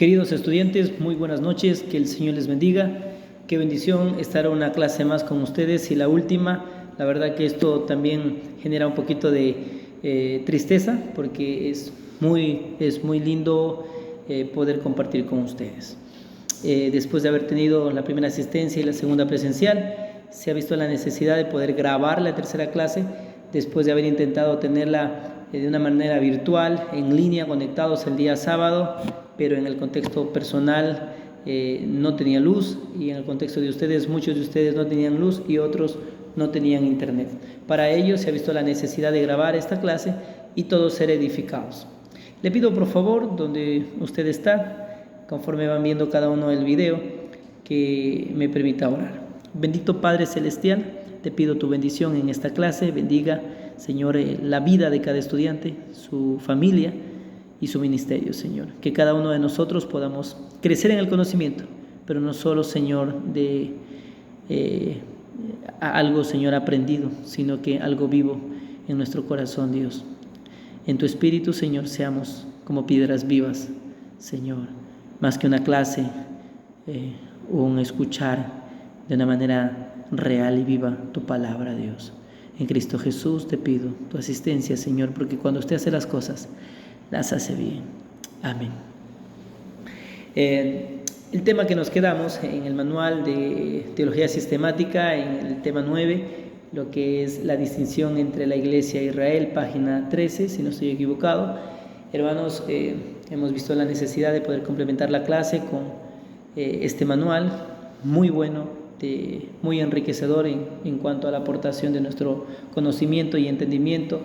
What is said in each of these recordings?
Queridos estudiantes, muy buenas noches, que el Señor les bendiga. Qué bendición estar en una clase más con ustedes y la última. La verdad que esto también genera un poquito de tristeza porque es muy lindo poder compartir con ustedes. Después de haber tenido la primera asistencia y la segunda presencial, se ha visto la necesidad de poder grabar la tercera clase después de haber intentado tenerla de una manera virtual, en línea, conectados el día sábado, pero en el contexto personal no tenía luz, y en el contexto de ustedes, muchos de ustedes no tenían luz y otros no tenían internet. Para ello se ha visto la necesidad de grabar esta clase y todos ser edificados. Le pido por favor, donde usted está, conforme van viendo cada uno el video, que me permita orar. Bendito Padre Celestial, te pido tu bendición en esta clase. Bendiga, Señor, la vida de cada estudiante, su familia y su ministerio, Señor. Que cada uno de nosotros podamos crecer en el conocimiento, pero no solo, Señor, de algo, Señor, aprendido, sino que algo vivo en nuestro corazón, Dios. En tu Espíritu, Señor, seamos como piedras vivas, Señor, más que una clase o un escuchar de una manera real y viva tu palabra, Dios. En Cristo Jesús te pido tu asistencia, Señor, porque cuando usted hace las cosas, las hace bien. Amén. El tema que nos quedamos en el manual de Teología Sistemática, en el tema 9, lo que es la distinción entre la Iglesia e Israel, página 13, si no estoy equivocado. Hermanos, hemos visto la necesidad de poder complementar la clase con este manual, muy bueno, muy enriquecedor en cuanto a la aportación de nuestro conocimiento y entendimiento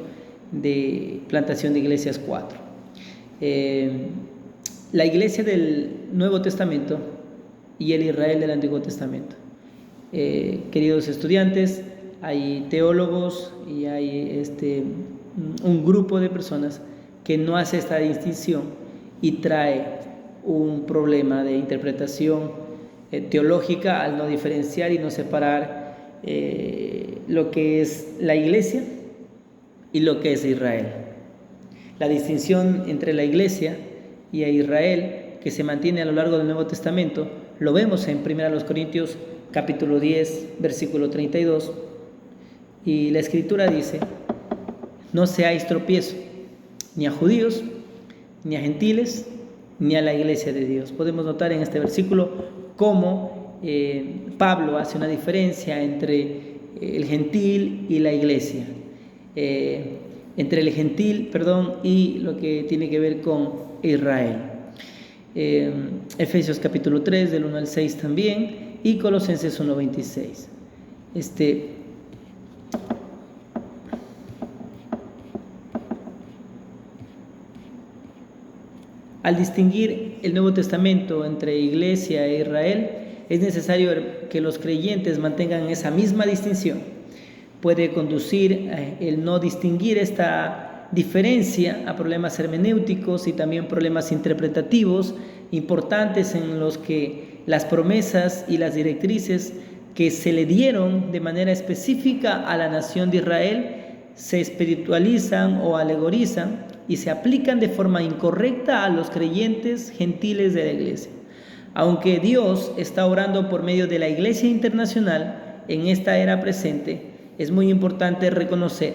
de Plantación de Iglesias 4. La iglesia del Nuevo Testamento y el Israel del Antiguo Testamento. Queridos estudiantes, hay teólogos y hay un grupo de personas que no hace esta distinción y trae un problema de interpretación teológica al no diferenciar y no separar lo que es la iglesia y lo que es Israel. La distinción entre la iglesia y a Israel, que se mantiene a lo largo del Nuevo Testamento, lo vemos en 1 Corintios capítulo 10, versículo 32, y la Escritura dice: no seáis tropiezo ni a judíos, ni a gentiles, ni a la iglesia de Dios. Podemos notar en este versículo cómo Pablo hace una diferencia entre el gentil y la iglesia, entre el gentil, y lo que tiene que ver con Israel. Efesios capítulo 3, del 1 al 6 también, y Colosenses 1:26. Al distinguir el Nuevo Testamento entre Iglesia e Israel, es necesario que los creyentes mantengan esa misma distinción. Puede conducir el no distinguir esta diferencia a problemas hermenéuticos y también problemas interpretativos importantes, en los que las promesas y las directrices que se le dieron de manera específica a la nación de Israel se espiritualizan o alegorizan y se aplican de forma incorrecta a los creyentes gentiles de la iglesia. Aunque Dios está obrando por medio de la iglesia internacional en esta era presente, es muy importante reconocer,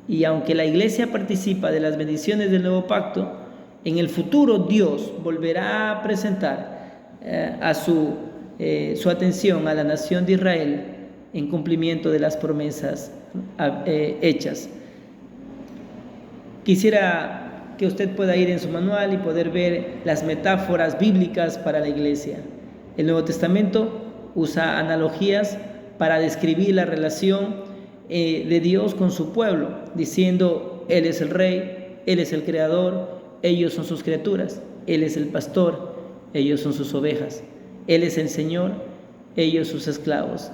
y aunque la iglesia participa de las bendiciones del nuevo pacto, en el futuro Dios volverá a presentar su atención a la nación de Israel en cumplimiento de las promesas hechas. Quisiera que usted pueda ir en su manual y poder ver las metáforas bíblicas para la iglesia. El Nuevo Testamento usa analogías para describir la relación de Dios con su pueblo, diciendo: Él es el rey, Él es el creador, ellos son sus criaturas, Él es el pastor, ellos son sus ovejas, Él es el Señor, ellos sus esclavos,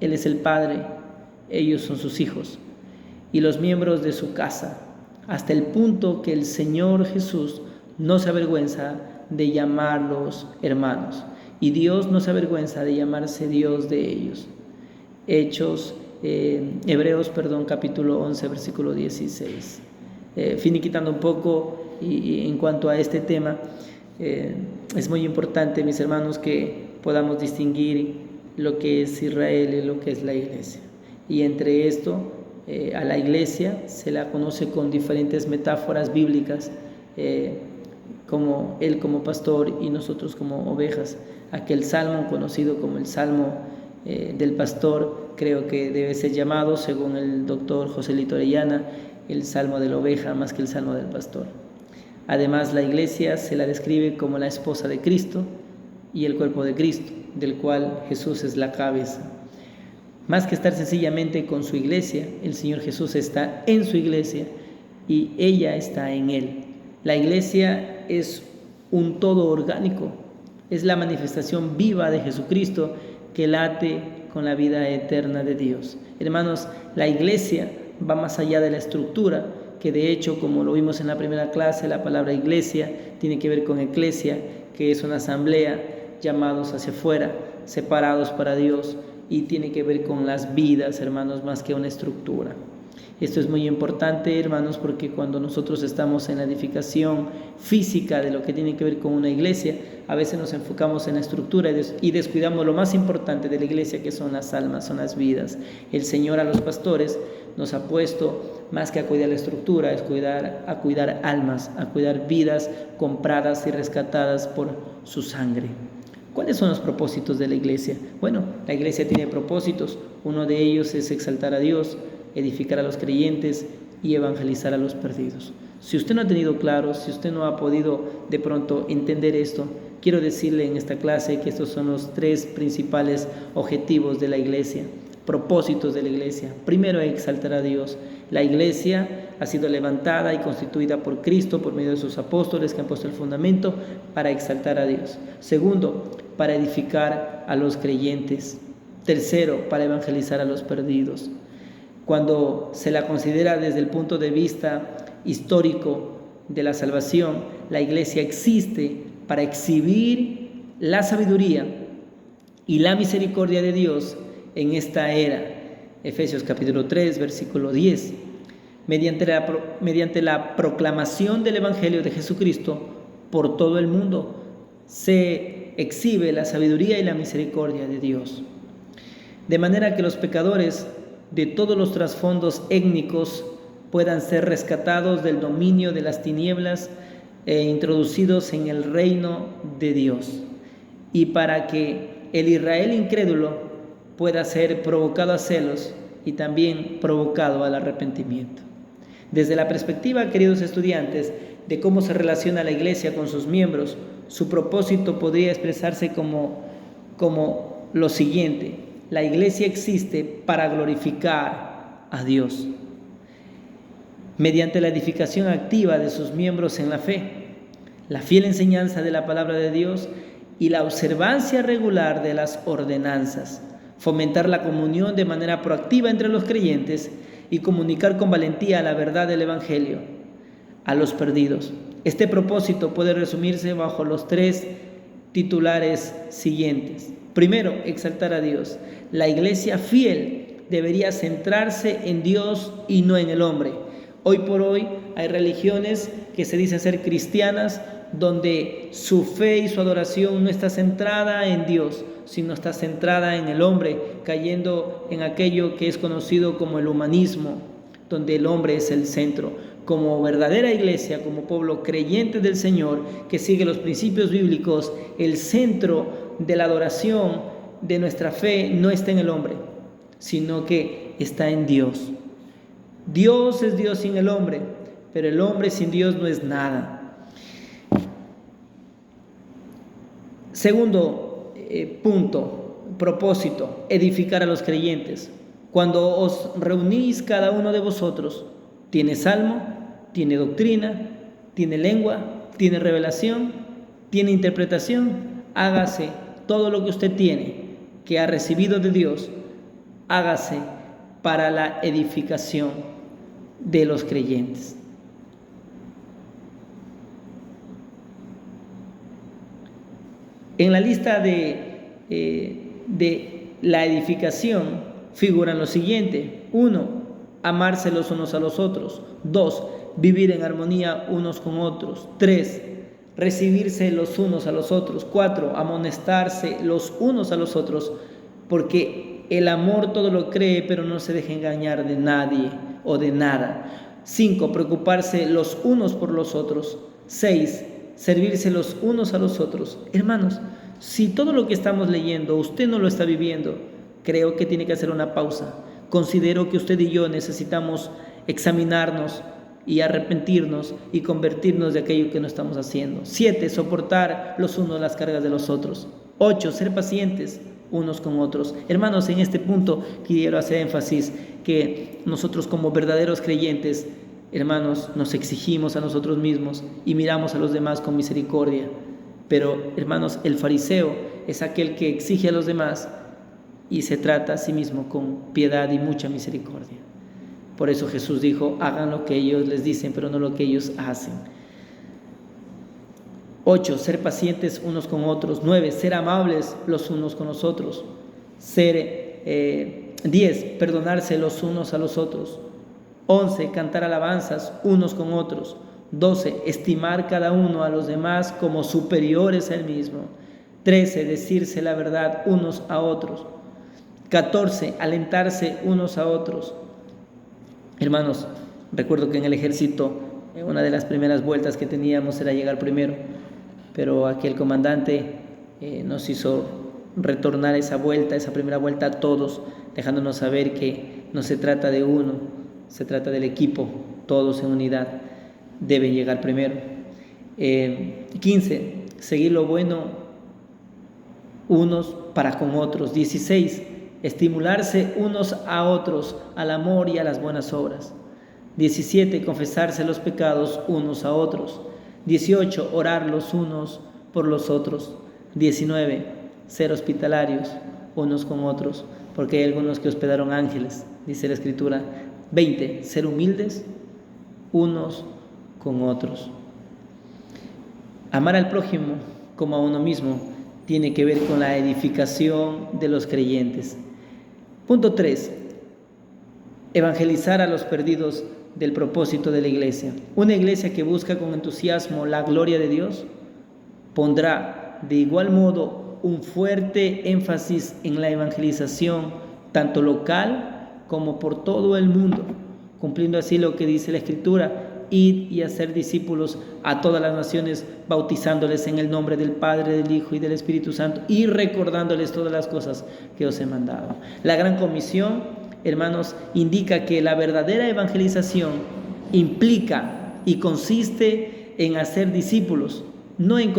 Él es el Padre, ellos son sus hijos, y los miembros de su casa, hasta el punto que el Señor Jesús no se avergüenza de llamarlos hermanos, y Dios no se avergüenza de llamarse Dios de ellos. Hebreos capítulo 11, versículo 16. Finiquitando un poco y en cuanto a este tema, Es muy importante, mis hermanos, que podamos distinguir lo que es Israel y lo que es la iglesia. Y entre esto, a la iglesia se la conoce con diferentes metáforas bíblicas, como él como pastor y nosotros como ovejas. Aquel salmo conocido como el salmo del pastor, creo que debe ser llamado, según el doctor Joselito Orellana, el salmo de la oveja más que el salmo del pastor. Además, la iglesia se la describe como la esposa de Cristo y el cuerpo de Cristo, del cual Jesús es la cabeza. Más que estar sencillamente con su iglesia, el Señor Jesús está en su iglesia y ella está en Él. La iglesia es un todo orgánico, es la manifestación viva de Jesucristo que late con la vida eterna de Dios. Hermanos, la iglesia va más allá de la estructura, que de hecho, como lo vimos en la primera clase, la palabra iglesia tiene que ver con eclesia, que es una asamblea, llamados hacia afuera, separados para Dios, y tiene que ver con las vidas, hermanos, más que una estructura. Esto es muy importante, hermanos, porque cuando nosotros estamos en la edificación física de lo que tiene que ver con una iglesia, a veces nos enfocamos en la estructura y descuidamos lo más importante de la iglesia, que son las almas, son las vidas. El Señor a los pastores nos ha puesto, más que a cuidar la estructura, es a cuidar almas, a cuidar vidas compradas y rescatadas por su sangre. ¿Cuáles son los propósitos de la iglesia? Bueno, la iglesia tiene propósitos. Uno de ellos es exaltar a Dios, edificar a los creyentes y evangelizar a los perdidos. Si usted no ha tenido claro, si usted no ha podido de pronto entender esto, quiero decirle en esta clase que estos son los 3 principales objetivos de la iglesia, propósitos de la iglesia. Primero, exaltar a Dios. La iglesia ha sido levantada y constituida por Cristo por medio de sus apóstoles que han puesto el fundamento para exaltar a Dios. Segundo, para edificar a los creyentes. Tercero, para evangelizar a los perdidos. Cuando se la considera desde el punto de vista histórico de la salvación, la iglesia existe para exhibir la sabiduría y la misericordia de Dios en esta era. Efesios capítulo 3, versículo 10. Mediante la proclamación del Evangelio de Jesucristo por todo el mundo, se exhibe la sabiduría y la misericordia de Dios. De manera que los pecadores de todos los trasfondos étnicos puedan ser rescatados del dominio de las tinieblas e introducidos en el reino de Dios. Y para que el Israel incrédulo pueda ser provocado a celos y también provocado al arrepentimiento. Desde la perspectiva, queridos estudiantes, de cómo se relaciona la iglesia con sus miembros, su propósito podría expresarse como lo siguiente: la iglesia existe para glorificar a Dios mediante la edificación activa de sus miembros en la fe, la fiel enseñanza de la palabra de Dios y la observancia regular de las ordenanzas, fomentar la comunión de manera proactiva entre los creyentes y comunicar con valentía la verdad del Evangelio a los perdidos. Este propósito puede resumirse bajo los 3 titulares siguientes. Primero, exaltar a Dios. La iglesia fiel debería centrarse en Dios y no en el hombre. Hoy por hoy hay religiones que se dicen ser cristianas, donde su fe y su adoración no está centrada en Dios, sino está centrada en el hombre, cayendo en aquello que es conocido como el humanismo, donde el hombre es el centro. Como verdadera iglesia, como pueblo creyente del Señor, que sigue los principios bíblicos, el centro de la adoración de nuestra fe no está en el hombre, sino que está en Dios. Dios es Dios sin el hombre, pero el hombre sin Dios no es nada. Segundo propósito, edificar a los creyentes. Cuando os reunís, cada uno de vosotros tiene salmo, tiene doctrina, tiene lengua, tiene revelación, tiene interpretación. Hágase todo lo que usted tiene, que ha recibido de Dios, hágase para la edificación de los creyentes. En la lista de la edificación figuran lo siguiente: 1, amarse los unos a los otros; 2, vivir en armonía unos con otros; 3, recibirse los unos a los otros. 4, amonestarse los unos a los otros, porque el amor todo lo cree, pero no se deja engañar de nadie o de nada. 5, preocuparse los unos por los otros. 6, servirse los unos a los otros. Hermanos, si todo lo que estamos leyendo usted no lo está viviendo, creo que tiene que hacer una pausa. Considero que usted y yo necesitamos examinarnos y arrepentirnos y convertirnos de aquello que no estamos haciendo. 7, soportar los unos las cargas de los otros. 8, ser pacientes unos con otros. Hermanos, en este punto quiero hacer énfasis que nosotros como verdaderos creyentes, hermanos, nos exigimos a nosotros mismos y miramos a los demás con misericordia. Pero, hermanos, el fariseo es aquel que exige a los demás y se trata a sí mismo con piedad y mucha misericordia. Por eso Jesús dijo, hagan lo que ellos les dicen, pero no lo que ellos hacen. 8, ser pacientes unos con otros. 9, ser amables los unos con los otros. 10, perdonarse los unos a los otros. 11, cantar alabanzas unos con otros. 12, estimar cada uno a los demás como superiores a él mismo. 13, decirse la verdad unos a otros. 14, alentarse unos a otros. Hermanos, recuerdo que en el ejército, una de las primeras vueltas que teníamos era llegar primero, pero aquel comandante nos hizo retornar esa primera vuelta a todos, dejándonos saber que no se trata de uno, se trata del equipo, todos en unidad deben llegar primero. 15, seguir lo bueno unos para con otros. 16, estimularse unos a otros al amor y a las buenas obras. 17, confesarse los pecados unos a otros. 18, orar los unos por los otros. 19, ser hospitalarios unos con otros, porque hay algunos que hospedaron ángeles, dice la Escritura. 20, ser humildes unos con otros. Amar al prójimo como a uno mismo tiene que ver con la edificación de los creyentes. Punto 3, evangelizar a los perdidos del propósito de la iglesia. Una iglesia que busca con entusiasmo la gloria de Dios pondrá de igual modo un fuerte énfasis en la evangelización, tanto local como por todo el mundo, cumpliendo así lo que dice la Escritura: id y hacer discípulos a todas las naciones, bautizándoles en el nombre del Padre, del Hijo y del Espíritu Santo, y recordándoles todas las cosas que os he mandado. La gran comisión, hermanos, indica que la verdadera evangelización implica y consiste en hacer discípulos, no en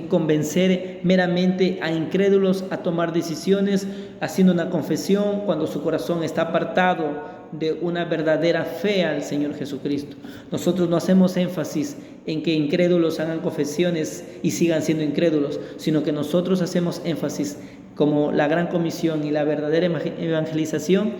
convencer meramente a incrédulos a tomar decisiones, haciendo una confesión cuando su corazón está apartado de una verdadera fe al Señor Jesucristo. Nosotros no hacemos énfasis en que incrédulos hagan confesiones y sigan siendo incrédulos, sino que nosotros hacemos énfasis, como la gran comisión y la verdadera evangelización,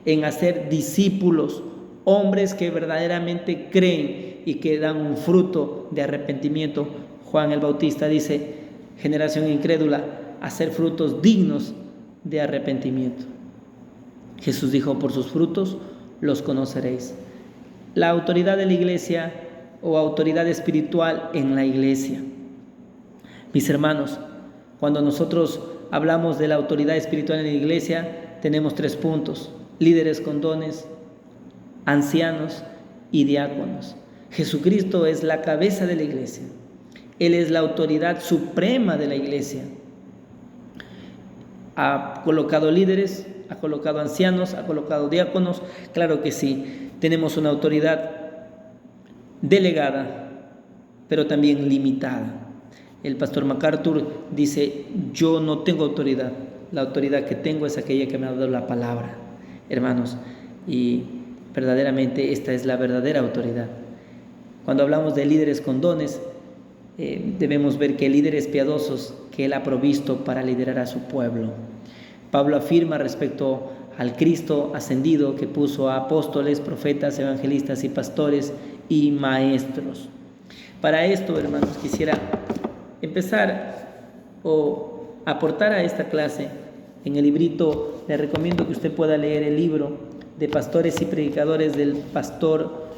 en hacer discípulos, hombres que verdaderamente creen y que dan un fruto de arrepentimiento. Juan el Bautista dice: generación incrédula, hacer frutos dignos de arrepentimiento. Jesús dijo: por sus frutos los conoceréis. La autoridad de la iglesia o autoridad espiritual en la iglesia. Mis hermanos, cuando nosotros hablamos de la autoridad espiritual en la iglesia, tenemos 3 puntos: líderes con dones, ancianos y diáconos. Jesucristo es la cabeza de la iglesia. Él es la autoridad suprema de la iglesia. Ha colocado líderes, ha colocado ancianos, ha colocado diáconos. Claro que sí, tenemos una autoridad delegada, pero también limitada. El pastor MacArthur dice: yo no tengo autoridad, la autoridad que tengo es aquella que me ha dado la palabra. Hermanos, y verdaderamente esta es la verdadera autoridad. Cuando hablamos de líderes con dones, debemos ver que líderes piadosos que Él ha provisto para liderar a su pueblo. Pablo afirma respecto al Cristo ascendido que puso a apóstoles, profetas, evangelistas y pastores y maestros. Para esto, hermanos, quisiera empezar o aportar a esta clase en el librito. Le recomiendo que usted pueda leer el libro de Pastores y Predicadores del pastor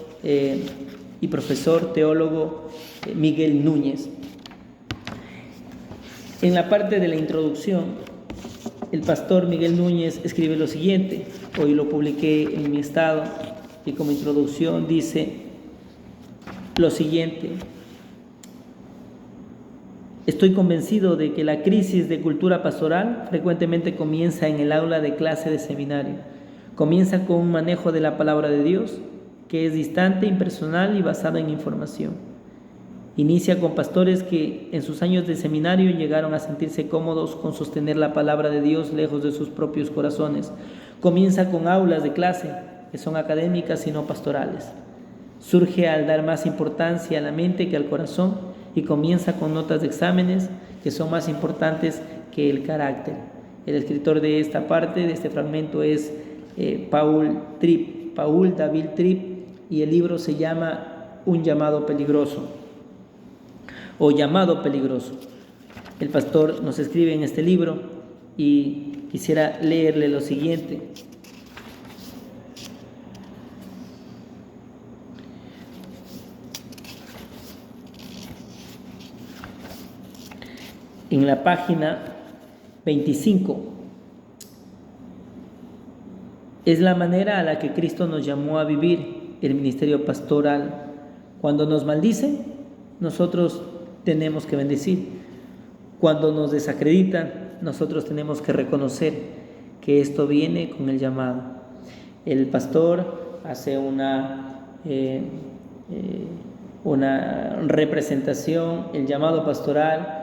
y profesor teólogo Miguel Núñez. En la parte de la introducción, el pastor Miguel Núñez escribe lo siguiente. Hoy lo publiqué en mi estado y como introducción dice lo siguiente: estoy convencido de que la crisis de cultura pastoral frecuentemente comienza en el aula de clase de seminario. Comienza con un manejo de la palabra de Dios que es distante, impersonal y basado en información. Inicia con pastores que en sus años de seminario llegaron a sentirse cómodos con sostener la palabra de Dios lejos de sus propios corazones. Comienza con aulas de clase que son académicas y no pastorales. Surge al dar más importancia a la mente que al corazón y comienza con notas de exámenes que son más importantes que el carácter. El escritor de esta parte, de este fragmento, es Paul David Tripp, y el libro se llama Un llamado peligroso o Llamado peligroso. El pastor nos escribe en este libro y quisiera leerle lo siguiente. En la página 25, es la manera a la que Cristo nos llamó a vivir el ministerio pastoral. Cuando nos maldicen, nosotros tenemos que bendecir. Cuando nos desacreditan, nosotros tenemos que reconocer que esto viene con el llamado. El pastor hace una representación, el llamado pastoral,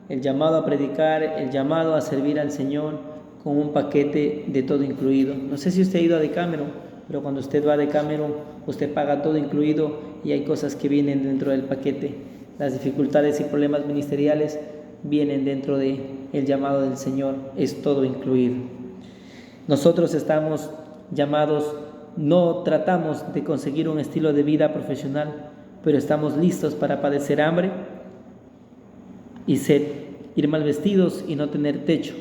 el llamado a predicar, el llamado a servir al Señor con un paquete de todo incluido. No sé si usted ha ido a Decameron, pero cuando usted va a Decameron, usted paga todo incluido y hay cosas que vienen dentro del paquete. Las dificultades y problemas ministeriales vienen dentro del llamado del Señor, es todo incluido. Nosotros estamos llamados, no tratamos de conseguir un estilo de vida profesional, pero estamos listos para padecer hambre y sed, ir mal vestidos y no tener techo.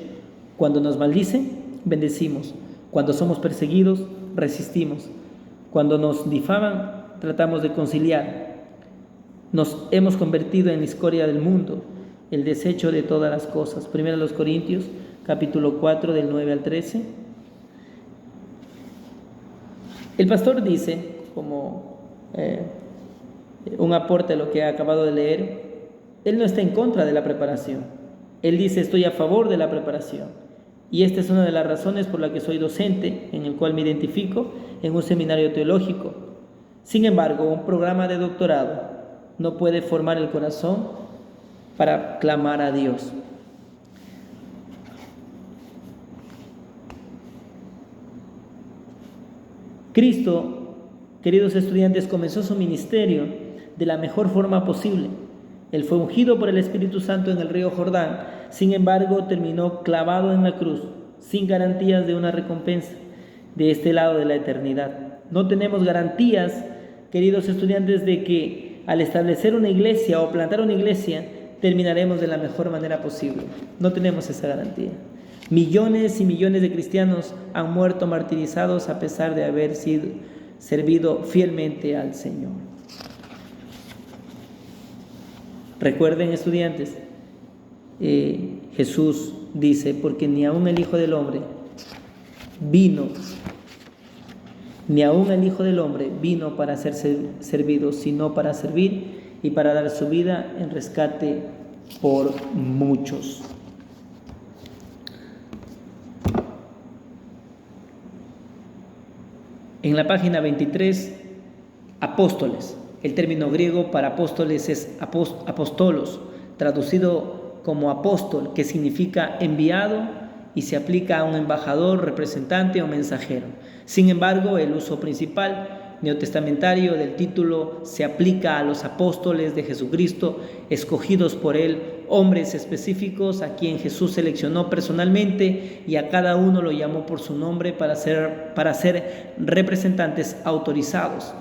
Cuando nos maldicen, bendecimos. Cuando somos perseguidos, resistimos. Cuando nos difaman, tratamos de conciliar. Nos hemos convertido en la escoria del mundo, el desecho de todas las cosas. 1 Corintios, capítulo 4, del 9 al 13. El pastor dice, como un aporte a lo que ha acabado de leer, él no está en contra de la preparación. Él dice, estoy a favor de la preparación. Y esta es una de las razones por la que soy docente, en el cual me identifico en un seminario teológico. Sin embargo, un programa de doctorado no puede formar el corazón para clamar a Dios. Cristo, queridos estudiantes, comenzó su ministerio de la mejor forma posible. Él fue ungido por el Espíritu Santo en el río Jordán. Sin embargo, terminó clavado en la cruz, sin garantías de una recompensa de este lado de la eternidad. No tenemos garantías, queridos estudiantes, de que al establecer una iglesia o plantar una iglesia, terminaremos de la mejor manera posible. No tenemos esa garantía. Millones y millones de cristianos han muerto martirizados a pesar de haber servido fielmente al Señor. Recuerden, estudiantes, Jesús dice, porque ni aun el Hijo del Hombre vino para ser servido, sino para servir y para dar su vida en rescate por muchos. En la página 23, apóstoles. El término griego para apóstoles es apóstolos, traducido como apóstol, que significa enviado y se aplica a un embajador, representante o mensajero. Sin embargo, el uso principal neotestamentario del título se aplica a los apóstoles de Jesucristo, escogidos por él, hombres específicos a quien Jesús seleccionó personalmente y a cada uno lo llamó por su nombre para ser representantes autorizados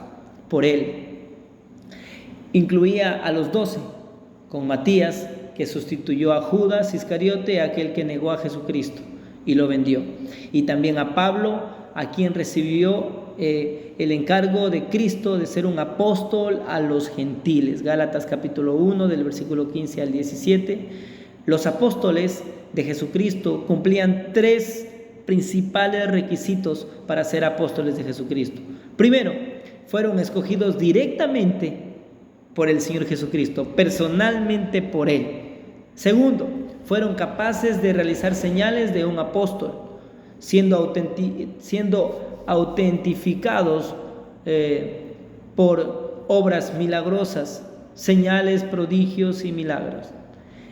por él. Incluía a los 12, con Matías, que sustituyó a Judas Iscariote, aquel que negó a Jesucristo y lo vendió. Y también a Pablo, a quien recibió el encargo de Cristo de ser un apóstol a los gentiles. Gálatas capítulo 1 del versículo 15 al 17. Los apóstoles de Jesucristo cumplían 3 principales requisitos para ser apóstoles de Jesucristo. Primero, fueron escogidos directamente por el Señor Jesucristo, personalmente por Él. Segundo, fueron capaces de realizar señales de un apóstol, siendo autentificados por obras milagrosas, señales, prodigios y milagros.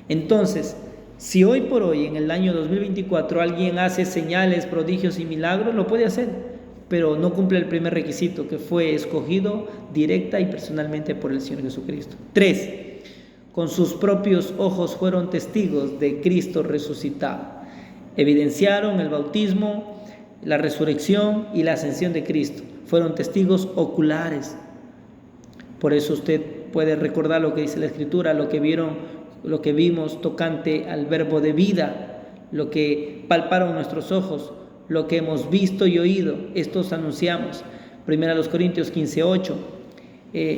Entonces, si hoy por hoy, en el año 2024, alguien hace señales, prodigios y milagros, lo puede hacer, pero no cumple el primer requisito, que fue escogido directa y personalmente por el Señor Jesucristo. 3. Con sus propios ojos fueron testigos de Cristo resucitado. Evidenciaron el bautismo, la resurrección y la ascensión de Cristo. Fueron testigos oculares. Por eso usted puede recordar lo que dice la Escritura, lo que vimos tocante al verbo de vida, lo que palparon nuestros ojos, lo que hemos visto y oído, estos anunciamos. 1 Corintios 15:8.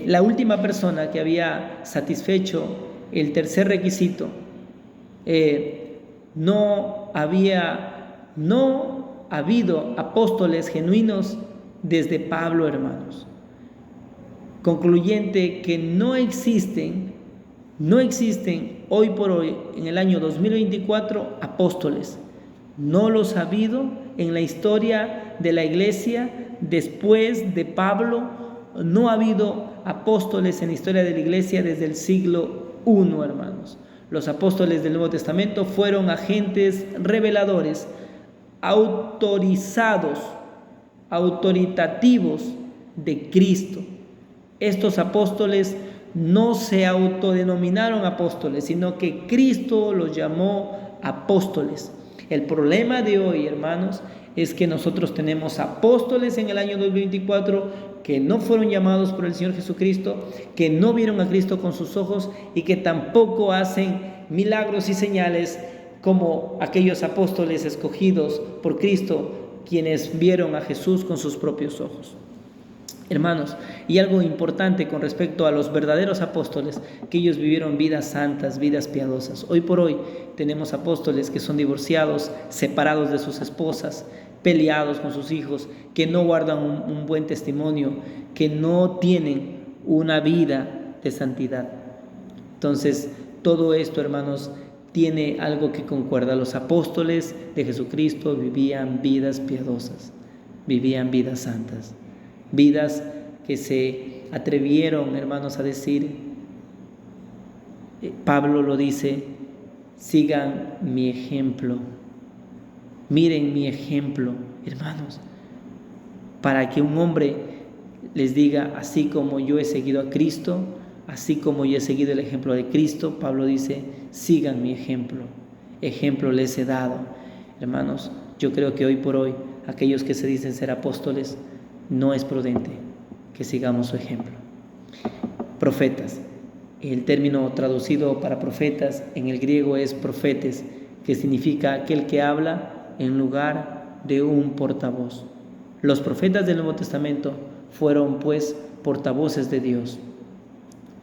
La última persona que había satisfecho el tercer requisito, no ha habido apóstoles genuinos desde Pablo, hermanos. Concluyente que no existen hoy por hoy, en el año 2024, apóstoles. No los ha habido en la historia de la iglesia. Después de Pablo, no ha habido apóstoles en la historia de la iglesia desde el siglo I, hermanos. Los apóstoles del Nuevo Testamento fueron agentes reveladores, autoritativos de Cristo. Estos apóstoles no se autodenominaron apóstoles, sino que Cristo los llamó apóstoles. El problema de hoy, hermanos, es que nosotros tenemos apóstoles en el año 2024 que no fueron llamados por el Señor Jesucristo, que no vieron a Cristo con sus ojos y que tampoco hacen milagros y señales como aquellos apóstoles escogidos por Cristo, quienes vieron a Jesús con sus propios ojos. Hermanos, y algo importante con respecto a los verdaderos apóstoles, que ellos vivieron vidas santas, vidas piadosas. Hoy por hoy tenemos apóstoles que son divorciados, separados de sus esposas, peleados con sus hijos, que no guardan un buen testimonio, que no tienen una vida de santidad. Entonces, todo esto, hermanos, tiene algo que concuerda. Los apóstoles de Jesucristo vivían vidas piadosas, vivían vidas santas. Vidas que se atrevieron, hermanos, a decir, Pablo lo dice, sigan mi ejemplo, miren mi ejemplo, hermanos, para que un hombre les diga, así como yo he seguido a Cristo, así como yo he seguido el ejemplo de Cristo, Pablo dice, sigan mi ejemplo les he dado. Hermanos, yo creo que hoy por hoy, aquellos que se dicen ser apóstoles, no es prudente que sigamos su ejemplo. Profetas. El término traducido para profetas en el griego es profetes, que significa aquel que habla en lugar de un portavoz. Los profetas del Nuevo Testamento fueron, pues, portavoces de Dios.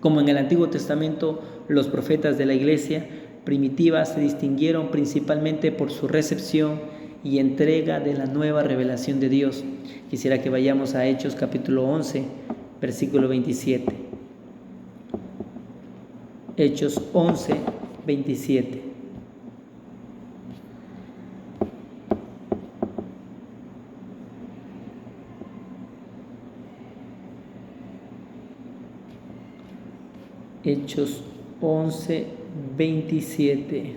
Como en el Antiguo Testamento, los profetas de la iglesia primitiva se distinguieron principalmente por su recepción y entrega de la nueva revelación de Dios. Quisiera que vayamos a Hechos capítulo 11, versículo 27. Hechos 11, 27. Hechos 11, 27.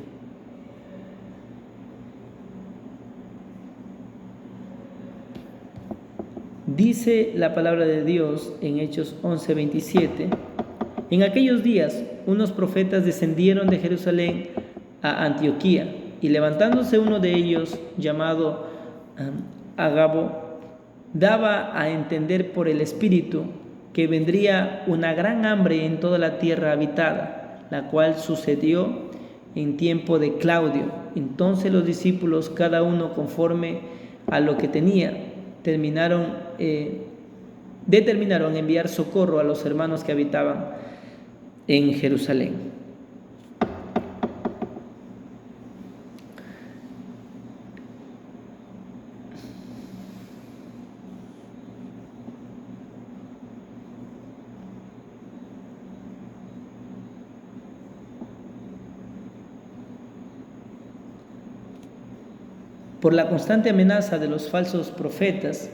Dice la palabra de Dios en Hechos 11, 27. En aquellos días, unos profetas descendieron de Jerusalén a Antioquía, y levantándose uno de ellos, llamado Agabo, daba a entender por el Espíritu que vendría una gran hambre en toda la tierra habitada, la cual sucedió en tiempo de Claudio. Entonces los discípulos, cada uno conforme a lo que tenía, determinaron enviar socorro a los hermanos que habitaban en Jerusalén. Por la constante amenaza de los falsos profetas,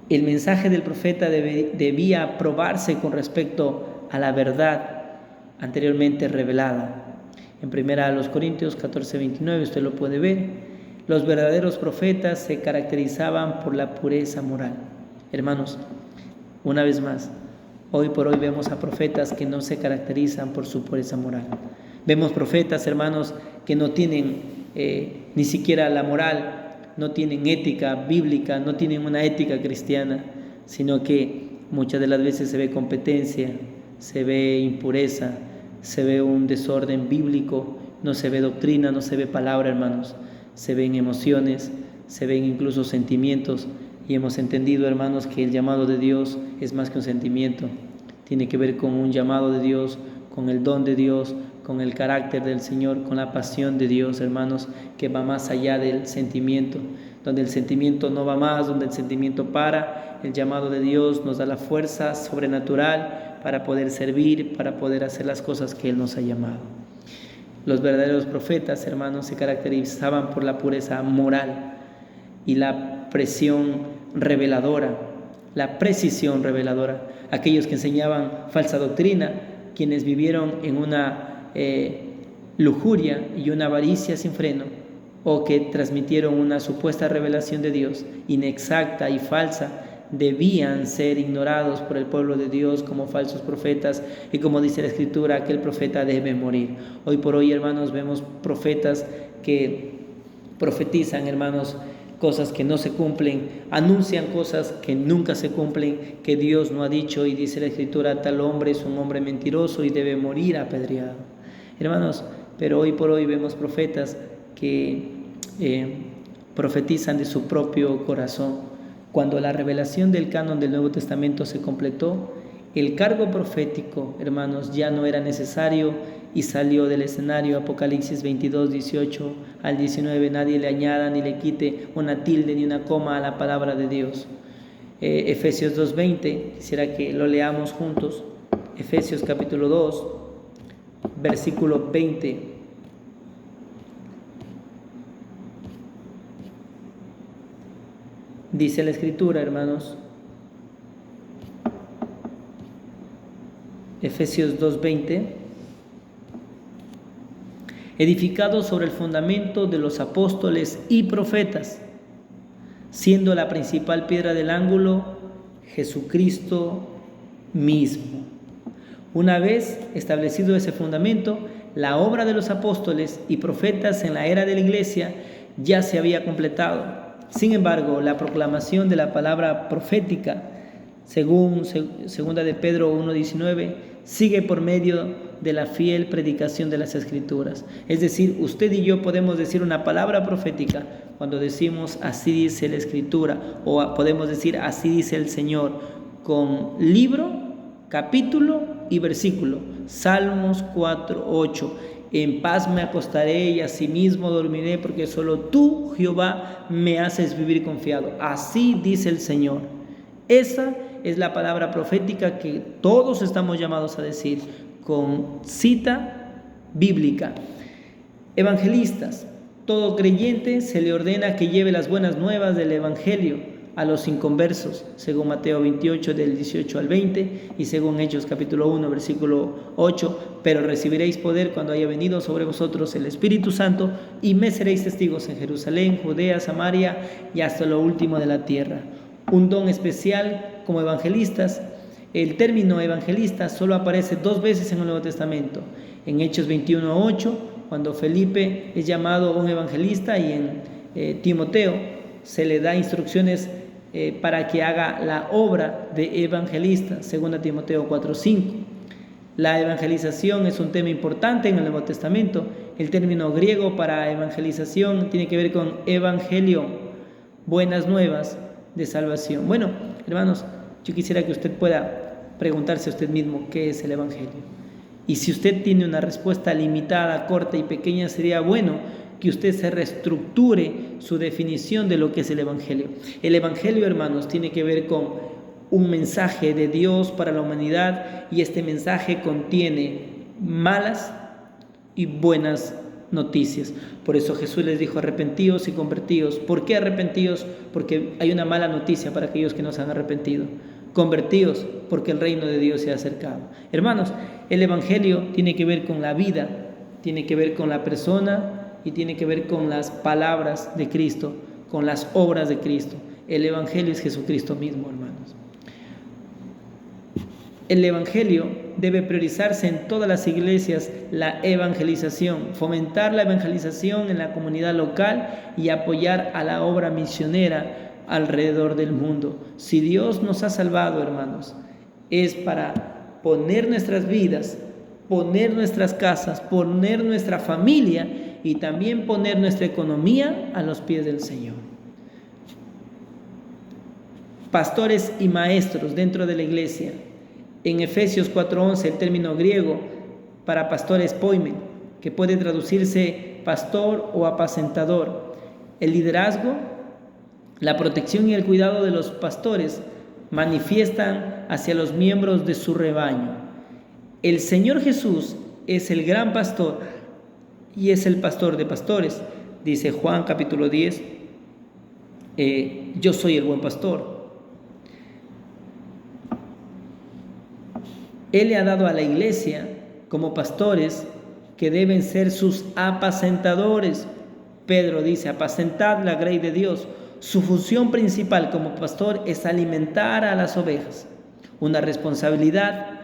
el mensaje del profeta debía probarse con respecto a la verdad anteriormente revelada. En 1 Corintios 14:29 usted lo puede ver. Los verdaderos profetas se caracterizaban por la pureza moral. Hermanos, una vez más, hoy por hoy vemos a profetas que no se caracterizan por su pureza moral. Vemos profetas, hermanos, que no tienen ni siquiera la moral, no tienen ética bíblica, no tienen una ética cristiana, sino que muchas de las veces se ve competencia, se ve impureza, se ve un desorden bíblico, no se ve doctrina, no se ve palabra, hermanos, se ven emociones, se ven incluso sentimientos, y hemos entendido, hermanos, que el llamado de Dios es más que un sentimiento, tiene que ver con un llamado de Dios, con el don de Dios, con el carácter del Señor, con la pasión de Dios, hermanos, que va más allá del sentimiento, donde el sentimiento no va más, donde el sentimiento para. El llamado de Dios nos da la fuerza sobrenatural para poder servir, para poder hacer las cosas que Él nos ha llamado. Los verdaderos profetas, hermanos, se caracterizaban por la pureza moral y la precisión reveladora. Aquellos que enseñaban falsa doctrina, quienes vivieron en una lujuria y una avaricia sin freno, o que transmitieron una supuesta revelación de Dios inexacta y falsa, debían ser ignorados por el pueblo de Dios como falsos profetas, y como dice la Escritura, aquel profeta debe morir. Hoy por hoy, hermanos, vemos profetas que profetizan, hermanos, cosas que no se cumplen, anuncian cosas que nunca se cumplen, que Dios no ha dicho, y dice la Escritura, tal hombre es un hombre mentiroso y debe morir apedreado. Hermanos, pero hoy por hoy vemos profetas que profetizan de su propio corazón. Cuando la revelación del canon del Nuevo Testamento se completó, el cargo profético, hermanos, ya no era necesario y salió del escenario. Apocalipsis 22, 18 al 19, nadie le añada ni le quite una tilde ni una coma a la palabra de Dios. Efesios 2:20, quisiera que lo leamos juntos. Efesios capítulo 2, versículo 20. Dice la Escritura, hermanos, Efesios 2:20, edificado sobre el fundamento de los apóstoles y profetas, siendo la principal piedra del ángulo Jesucristo mismo. Una vez establecido ese fundamento, la obra de los apóstoles y profetas en la era de la iglesia ya se había completado. Sin embargo, la proclamación de la palabra profética, según segunda de Pedro 1:19, sigue por medio de la fiel predicación de las Escrituras. Es decir, usted y yo podemos decir una palabra profética cuando decimos así dice la Escritura, o podemos decir así dice el Señor, con libro, capítulo y versículo. Salmos 4:8. En paz me acostaré y asimismo dormiré, porque solo tú, Jehová, me haces vivir confiado. Así dice el Señor. Esa es la palabra profética que todos estamos llamados a decir con cita bíblica. Evangelistas. Todo creyente se le ordena que lleve las buenas nuevas del Evangelio a los inconversos, según Mateo 28 del 18 al 20 y según Hechos capítulo 1 versículo 8, pero recibiréis poder cuando haya venido sobre vosotros el Espíritu Santo y me seréis testigos en Jerusalén, Judea, Samaria y hasta lo último de la tierra. Un don especial como evangelistas. El término evangelista solo aparece 2 veces en el Nuevo Testamento, en Hechos 21:8, cuando Felipe es llamado un evangelista, y en Timoteo se le da instrucciones para que haga la obra de evangelista, 2 Timoteo 4:5. La evangelización es un tema importante en el Nuevo Testamento. El término griego para evangelización tiene que ver con evangelio, buenas nuevas de salvación. Bueno, hermanos, yo quisiera que usted pueda preguntarse a usted mismo qué es el Evangelio. Y si usted tiene una respuesta limitada, corta y pequeña, sería bueno que usted se reestructure su definición de lo que es el Evangelio. El Evangelio, hermanos, tiene que ver con un mensaje de Dios para la humanidad, y este mensaje contiene malas y buenas noticias. Por eso Jesús les dijo: arrepentíos y convertíos. ¿Por qué arrepentíos? Porque hay una mala noticia para aquellos que no se han arrepentido. Convertíos, porque el reino de Dios se ha acercado. Hermanos, el Evangelio tiene que ver con la vida, tiene que ver con la persona y tiene que ver con las palabras de Cristo, con las obras de Cristo. El Evangelio es Jesucristo mismo, hermanos. El Evangelio debe priorizarse en todas las iglesias, la evangelización, fomentar la evangelización en la comunidad local y apoyar a la obra misionera alrededor del mundo. Si Dios nos ha salvado, hermanos, es para poner nuestras vidas, poner nuestras casas, poner nuestra familia y también poner nuestra economía a los pies del Señor. Pastores y maestros dentro de la iglesia. En Efesios 4:11, el término griego para pastor es poimen, que puede traducirse pastor o apacentador. El liderazgo, la protección y el cuidado de los pastores manifiestan hacia los miembros de su rebaño. El Señor Jesús es el gran pastor y es el pastor de pastores. Dice Juan capítulo 10, yo soy el buen pastor. Él le ha dado a la iglesia como pastores que deben ser sus apacentadores. Pedro dice: apacentad la grey de Dios. Su función principal como pastor es alimentar a las ovejas, una responsabilidad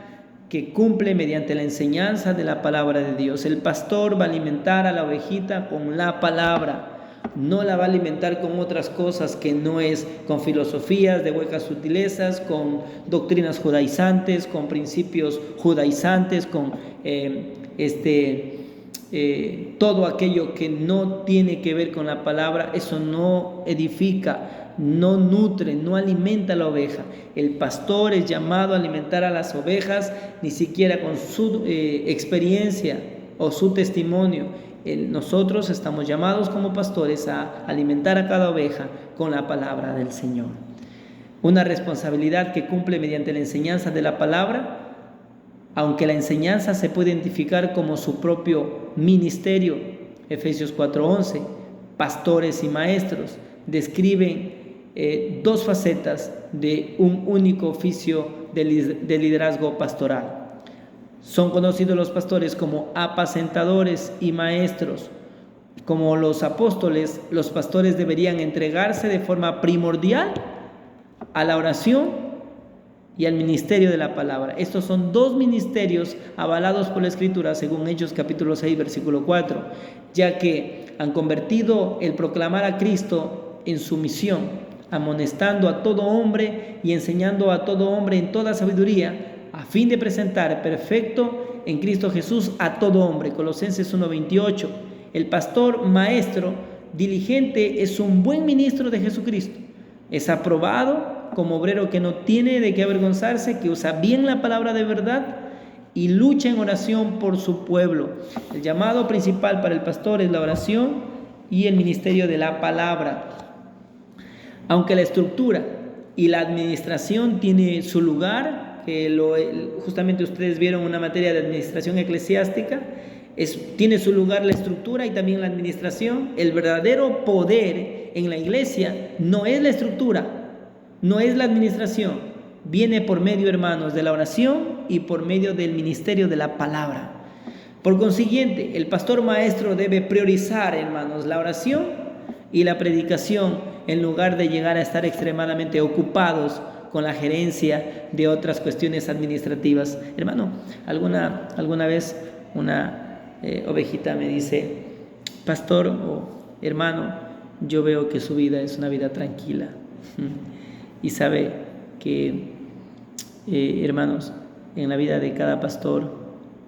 que cumple mediante la enseñanza de la palabra de Dios. El pastor va a alimentar a la ovejita con la palabra, no la va a alimentar con otras cosas, que no es con filosofías de huecas sutilezas, con doctrinas judaizantes, con principios judaizantes, con todo aquello que no tiene que ver con la palabra. Eso no edifica, no nutre, no alimenta a la oveja. El pastor es llamado a alimentar a las ovejas, ni siquiera con su experiencia o su testimonio. Nosotros estamos llamados como pastores a alimentar a cada oveja con la palabra del Señor. Una responsabilidad que cumple mediante la enseñanza de la palabra, aunque la enseñanza se puede identificar como su propio ministerio. Efesios 4:11, pastores y maestros describen dos facetas de un único oficio de liderazgo pastoral. Son conocidos los pastores como apacentadores y maestros. Como los apóstoles, los pastores deberían entregarse de forma primordial a la oración y al ministerio de la palabra. Estos son dos ministerios avalados por la Escritura, según Hechos capítulo 6, versículo 4, ya que han convertido el proclamar a Cristo en su misión, amonestando a todo hombre y enseñando a todo hombre en toda sabiduría, a fin de presentar perfecto en Cristo Jesús a todo hombre. Colosenses 1:28. El pastor maestro diligente es un buen ministro de Jesucristo. Es aprobado como obrero que no tiene de qué avergonzarse, que usa bien la palabra de verdad y lucha en oración por su pueblo. El llamado principal para el pastor es la oración y el ministerio de la palabra. Aunque la estructura y la administración tiene su lugar, justamente ustedes vieron una materia de administración eclesiástica, tiene su lugar la estructura y también la administración. El verdadero poder en la iglesia no es la estructura, no es la administración, viene por medio, hermanos, de la oración y por medio del ministerio de la palabra. Por consiguiente, el pastor maestro debe priorizar, hermanos, la oración y la predicación, en lugar de llegar a estar extremadamente ocupados con la gerencia de otras cuestiones administrativas. Hermano, alguna vez una ovejita me dice: pastor o hermano, yo veo que su vida es una vida tranquila. Y sabe que, hermanos, en la vida de cada pastor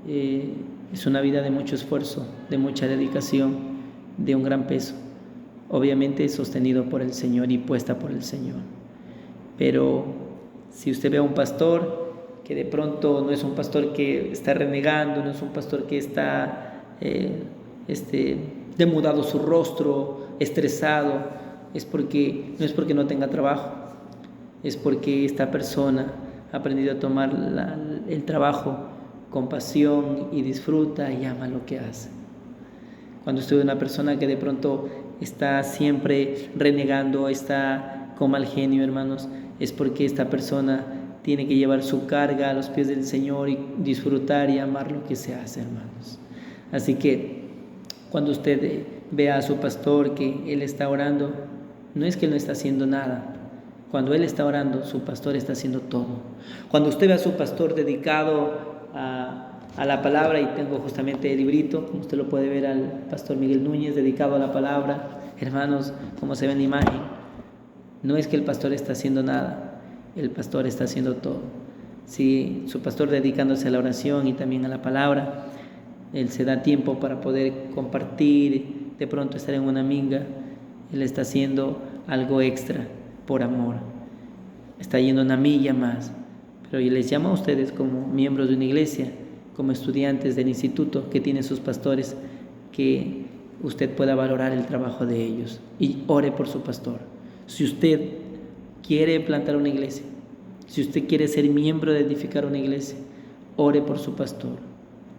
es una vida de mucho esfuerzo, de mucha dedicación, de un gran peso. obviamente sostenido por el Señor y puesta por el Señor. Pero si usted ve a un pastor que de pronto no es un pastor que está renegando, no es un pastor que está demudado su rostro, estresado, no es porque no tenga trabajo, es porque esta persona ha aprendido a tomar el trabajo con pasión y disfruta y ama lo que hace. Cuando usted ve una persona que de pronto está siempre renegando, está con mal genio, hermanos, es porque esta persona tiene que llevar su carga a los pies del Señor y disfrutar y amar lo que se hace, hermanos. Así que cuando usted vea a su pastor que él está orando, no es que él no está haciendo nada. Cuando él está orando, su pastor está haciendo todo. Cuando usted ve a su pastor dedicado a la palabra, y tengo justamente el librito, como usted lo puede ver, al pastor Miguel Núñez, dedicado a la palabra, hermanos, como se ve en la imagen, no es que el pastor está haciendo nada, el pastor está haciendo todo. Si su pastor dedicándose a la oración y también a la palabra, él se da tiempo para poder compartir, de pronto estar en una minga, él está haciendo algo extra por amor, está yendo una milla más. Pero yo les llamo a ustedes como miembros de una iglesia, como estudiantes del instituto que tienen sus pastores, que usted pueda valorar el trabajo de ellos y ore por su pastor. Si usted quiere plantar una iglesia, si usted quiere ser miembro de edificar una iglesia, ore por su pastor,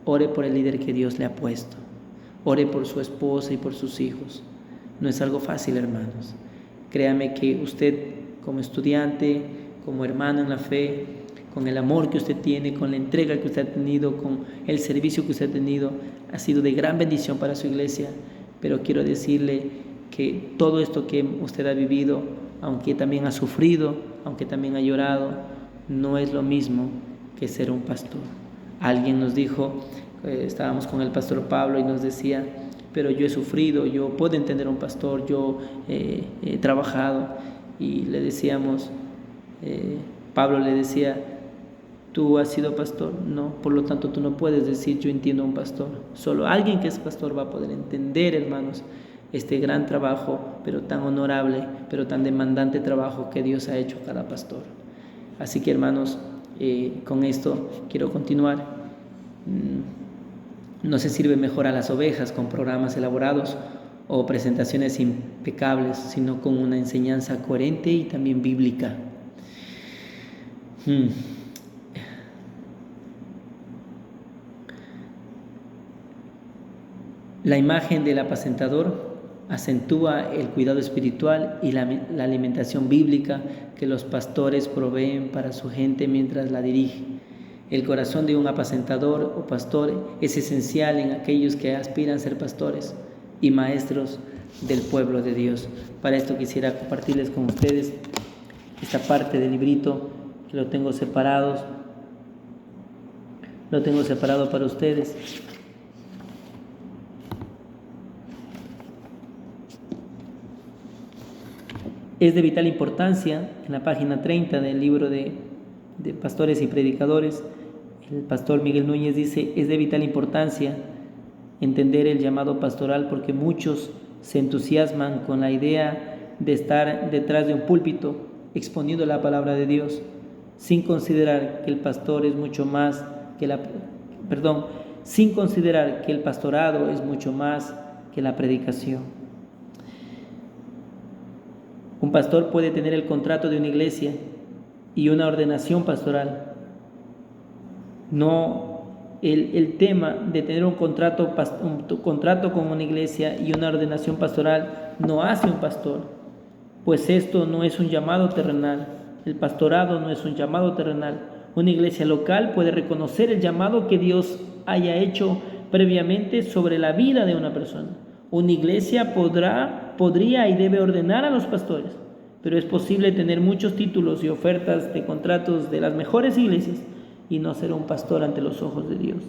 ore por el líder que Dios le ha puesto, ore por su esposa y por sus hijos. No es algo fácil, hermanos. Créame que usted como estudiante, como hermano en la fe, con el amor que usted tiene, con la entrega que usted ha tenido, con el servicio que usted ha tenido, ha sido de gran bendición para su iglesia. Pero quiero decirle que todo esto que usted ha vivido, aunque también ha sufrido, aunque también ha llorado, no es lo mismo que ser un pastor. Alguien nos dijo, estábamos con el pastor Pablo y nos decía, pero yo he sufrido, yo puedo entender a un pastor, yo he trabajado. Y le decíamos, Pablo le decía, ¿tú has sido pastor? No, por lo tanto tú no puedes decir yo entiendo a un pastor. Solo alguien que es pastor va a poder entender, hermanos, este gran trabajo, pero tan honorable, pero tan demandante trabajo que Dios ha hecho a cada pastor. Así que, hermanos, con esto quiero continuar. No se sirve mejor a las ovejas con programas elaborados o presentaciones impecables, sino con una enseñanza coherente y también bíblica. La imagen del apacentador acentúa el cuidado espiritual y la alimentación bíblica que los pastores proveen para su gente mientras la dirige. El corazón de un apacentador o pastor es esencial en aquellos que aspiran a ser pastores y maestros del pueblo de Dios. Para esto quisiera compartirles con ustedes esta parte del librito que lo tengo separado para ustedes. Es de vital importancia, en la página 30 del libro de Pastores y Predicadores, el pastor Miguel Núñez dice, es de vital importancia entender el llamado pastoral porque muchos se entusiasman con la idea de estar detrás de un púlpito exponiendo la palabra de Dios, sin considerar que el pastorado es mucho más que la predicación. Un pastor puede tener el contrato de una iglesia y una ordenación pastoral. No, el tema de tener un contrato con una iglesia y una ordenación pastoral no hace un pastor, pues esto no es un llamado terrenal. El pastorado no es un llamado terrenal. Una iglesia local puede reconocer el llamado que Dios haya hecho previamente sobre la vida de una persona. Una iglesia podría y debe ordenar a los pastores, pero es posible tener muchos títulos y ofertas de contratos de las mejores iglesias y no ser un pastor ante los ojos de Dios.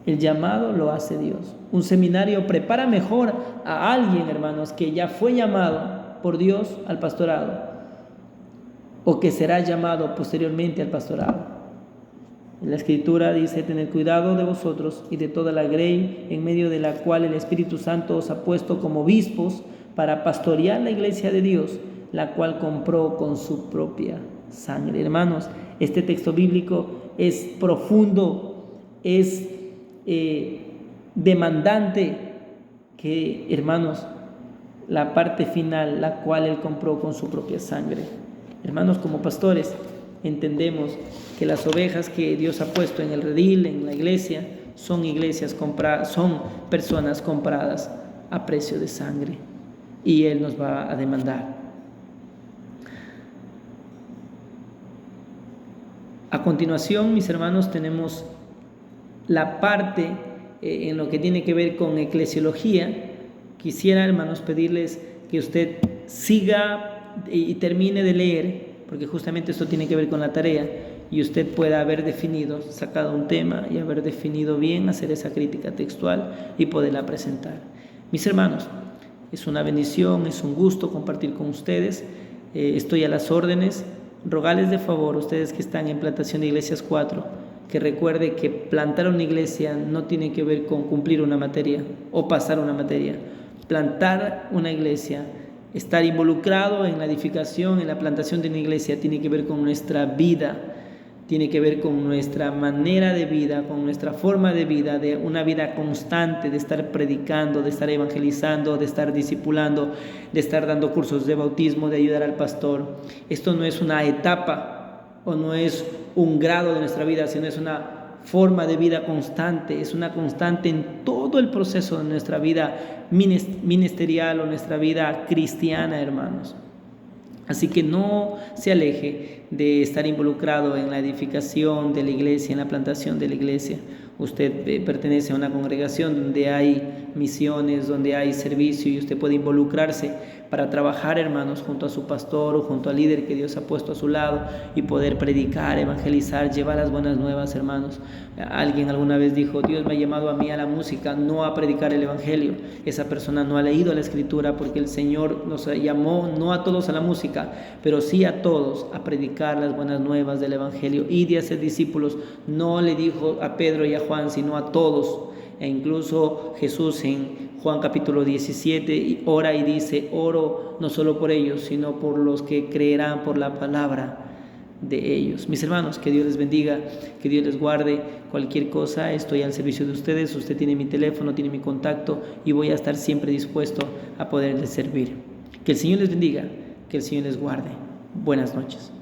El llamado lo hace Dios. Un seminario prepara mejor a alguien, hermanos, que ya fue llamado por Dios al pastorado o que será llamado posteriormente al pastorado. La Escritura dice, tened cuidado de vosotros y de toda la grey en medio de la cual el Espíritu Santo os ha puesto como obispos para pastorear la iglesia de Dios, la cual compró con su propia sangre. Hermanos, este texto bíblico es profundo, es demandante, que, hermanos, la parte final, la cual Él compró con su propia sangre. Hermanos, como pastores, entendemos que las ovejas que Dios ha puesto en el redil, en la iglesia, son iglesias compradas, son personas compradas a precio de sangre, y Él nos va a demandar. A continuación, mis hermanos, tenemos la parte en lo que tiene que ver con eclesiología. Quisiera, hermanos, pedirles que usted siga y termine de leer, porque justamente esto tiene que ver con la tarea, y usted pueda haber definido, sacado un tema y haber definido bien, hacer esa crítica textual y poderla presentar. Mis hermanos, es una bendición, es un gusto compartir con ustedes. Estoy a las órdenes. Rogarles de favor, ustedes que están en Plantación de Iglesias 4, que recuerde que plantar una iglesia no tiene que ver con cumplir una materia o pasar una materia. Plantar una iglesia, estar involucrado en la edificación, en la plantación de una iglesia, tiene que ver con nuestra vida, tiene que ver con nuestra manera de vida, con nuestra forma de vida, de una vida constante, de estar predicando, de estar evangelizando, de estar discipulando, de estar dando cursos de bautismo, de ayudar al pastor. Esto no es una etapa o no es un grado de nuestra vida, sino es una forma de vida constante, es una constante en todo el proceso de nuestra vida ministerial o nuestra vida cristiana, hermanos. Así que no se aleje de estar involucrado en la edificación de la iglesia, en la plantación de la iglesia. Usted pertenece a una congregación donde hay misiones, donde hay servicio, y usted puede involucrarse para trabajar, hermanos, junto a su pastor o junto al líder que Dios ha puesto a su lado, y poder predicar, evangelizar, llevar las buenas nuevas, hermanos. Alguien alguna vez dijo: Dios me ha llamado a mí a la música, no a predicar el evangelio. Esa persona no ha leído la escritura, porque el Señor nos llamó no a todos a la música, pero sí a todos a predicar las buenas nuevas del evangelio y de hacer discípulos. No le dijo a Pedro y a Juan, sino a todos. E incluso Jesús en Juan capítulo 17 ora y dice: oro no solo por ellos, sino por los que creerán por la palabra de ellos. Mis hermanos, que Dios les bendiga, que Dios les guarde. Cualquier cosa, estoy al servicio de ustedes. Usted tiene mi teléfono, tiene mi contacto, y voy a estar siempre dispuesto a poderles servir. Que el Señor les bendiga, que el Señor les guarde. Buenas noches.